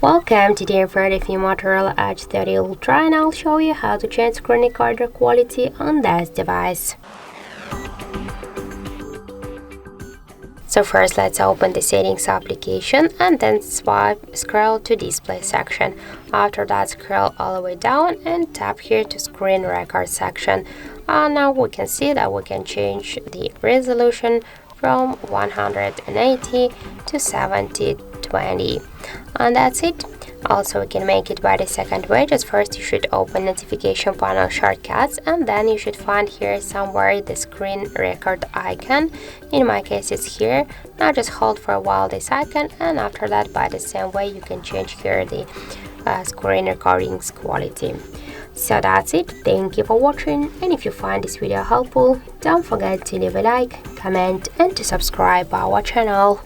Welcome, today I've heard of your Motorola Edge 30 Ultra and I'll show you how to change screen recorder quality on this device. So first let's open the settings application and then scroll to display section. After that scroll all the way down and tap here to screen record section. Now we can see that we can change the resolution from 180 to 7020, and that's it. Also, we can make it by the second way. Just first you should open notification panel shortcuts and then you should find here somewhere the screen record icon. In my case it's here. Now just hold for a while this icon, and after that by the same way you can change here the screen recordings quality. So that's it. Thank you for watching, and if you find this video helpful, don't forget to leave a like, comment and to subscribe our channel.